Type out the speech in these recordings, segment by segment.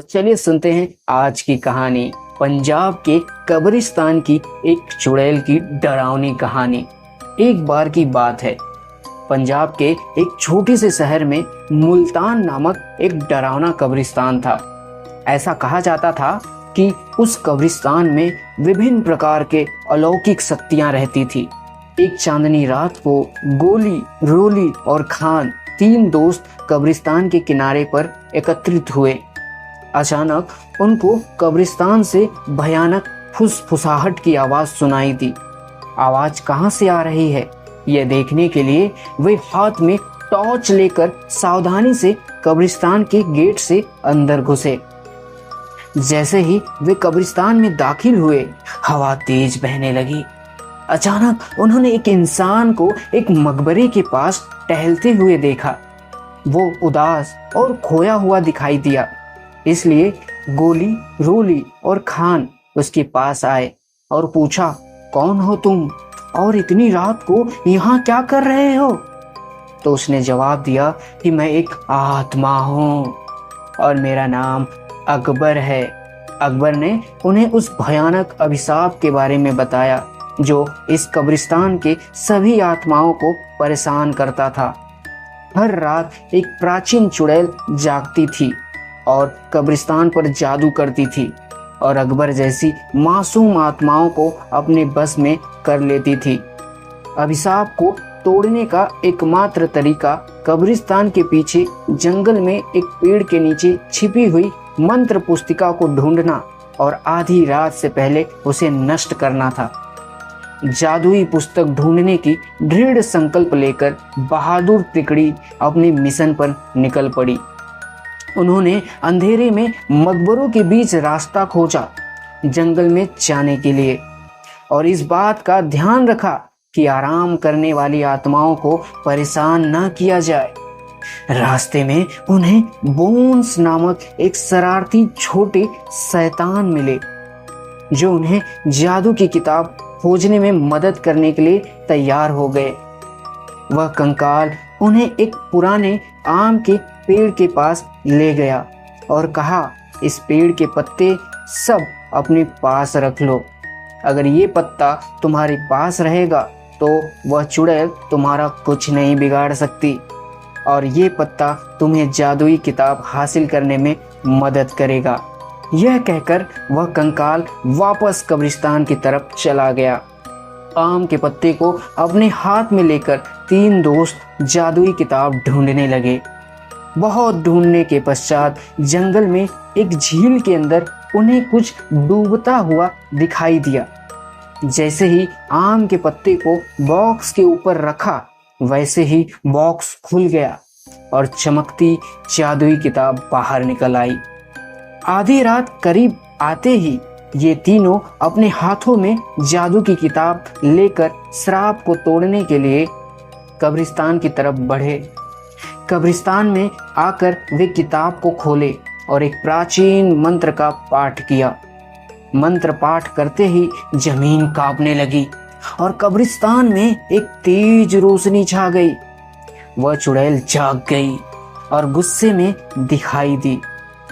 चलिए सुनते हैं आज की कहानी, पंजाब के कब्रिस्तान की एक चुड़ैल की डरावनी कहानी। एक बार की बात है, पंजाब के एक छोटे से शहर में मुल्तान नामक एक डरावना कब्रिस्तान था। ऐसा कहा जाता था कि उस कब्रिस्तान में विभिन्न प्रकार के अलौकिक शक्तियां रहती थी। एक चांदनी रात को गोली, रोली और खान, तीन दोस्त कब्रिस्तान के किनारे पर एकत्रित हुए। अचानक उनको कब्रिस्तान से भयानक फुसफुसाहट की आवाज सुनाई दी। आवाज कहां से आ रही है, यह देखने के लिए वे हाथ में टॉर्च लेकर सावधानी से कब्रिस्तान के गेट से अंदर घुसे। जैसे ही वे कब्रिस्तान में दाखिल हुए, हवा तेज बहने लगी। अचानक उन्होंने एक इंसान को एक मकबरे के पास टहलते हुए देखा। वो उदास और खोया हुआ दिखाई दिया, इसलिए गोली, रोली और खान उसके पास आए और पूछा, कौन हो तुम और इतनी रात को यहाँ क्या कर रहे हो? तो उसने जवाब दिया कि मैं एक आत्मा हूँ और मेरा नाम अकबर है। अकबर ने उन्हें उस भयानक अभिशाप के बारे में बताया जो इस कब्रिस्तान के सभी आत्माओं को परेशान करता था। हर रात एक प्राचीन चुड़ैल जागती थी और कब्रिस्तान पर जादू करती थी और अकबर जैसी मासूम आत्माओं को अपने बस में कर लेती थी। अभिशाप को तोड़ने का एकमात्र तरीका कब्रिस्तान के पीछे जंगल में एक पेड़ के नीचे छिपी हुई मंत्र पुस्तिका को ढूंढना और आधी रात से पहले उसे नष्ट करना था। जादुई पुस्तक ढूंढने की दृढ़ संकल्प लेकर बहादुर तिकड़ी अपने मिशन पर निकल पड़ी। उन्होंने अंधेरे में मकबरों के बीच रास्ता खोजा जंगल में जाने के लिए, और इस बात का ध्यान रखा कि आराम करने वाली आत्माओं को परेशान न किया जाए। रास्ते में उन्हें बोन्स नामक एक शरारती छोटे शैतान मिले जो उन्हें जादू की किताब खोजने में मदद करने के लिए तैयार हो गए। वह कंकाल उन्हें एक पुराने आम के पेड़ के पास ले गया और कहा, इस पेड़ के पत्ते सब अपने पास रख लो। अगर ये पत्ता तुम्हारे पास रहेगा तो वह चुड़ैल तुम्हारा कुछ नहीं बिगाड़ सकती और ये पत्ता तुम्हें जादुई किताब हासिल करने में मदद करेगा। यह कहकर वह कंकाल वापस कब्रिस्तान की तरफ चला गया। आम के पत्ते को अपने हाथ में लेकर तीन दोस्त जादुई किताब ढूंढने लगे। बहुत ढूंढने के पश्चात जंगल में एक झील के अंदर उन्हें कुछ डूबता हुआ दिखाई दिया। जैसे ही आम के पत्ते को बॉक्स के ऊपर रखा, वैसे ही बॉक्स खुल गया और चमकती जादुई किताब बाहर निकल आई। आधी रात करीब आते ही ये तीनों अपने हाथों में जादू की किताब लेकर श्राप को तोड़ने के लिए कब्रिस्तान की तरफ बढ़े। कब्रिस्तान में आकर वे किताब को खोले और एक प्राचीन मंत्र का पाठ किया। मंत्र पाठ करते ही जमीन कांपने लगी और कब्रिस्तान में एक तेज रोशनी छा गई। वह चुड़ैल जाग गई और गुस्से में दिखाई दी,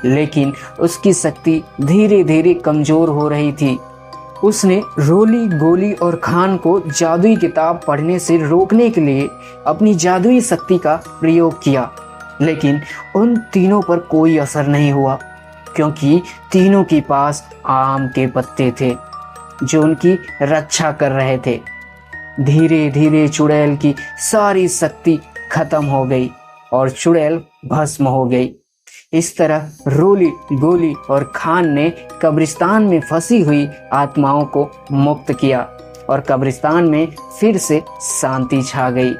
लेकिन उसकी शक्ति धीरे धीरे कमजोर हो रही थी। उसने रोली, गोली और खान को जादुई किताब पढ़ने से रोकने के लिए अपनी जादुई शक्ति का प्रयोग किया, लेकिन उन तीनों पर कोई असर नहीं हुआ क्योंकि तीनों के पास आम के पत्ते थे जो उनकी रक्षा कर रहे थे। धीरे धीरे चुड़ैल की सारी शक्ति खत्म हो गई और चुड़ैल भस्म हो गई। इस तरह रोली, गोली और खान ने कब्रिस्तान में फंसी हुई आत्माओं को मुक्त किया और कब्रिस्तान में फिर से शांति छा गई।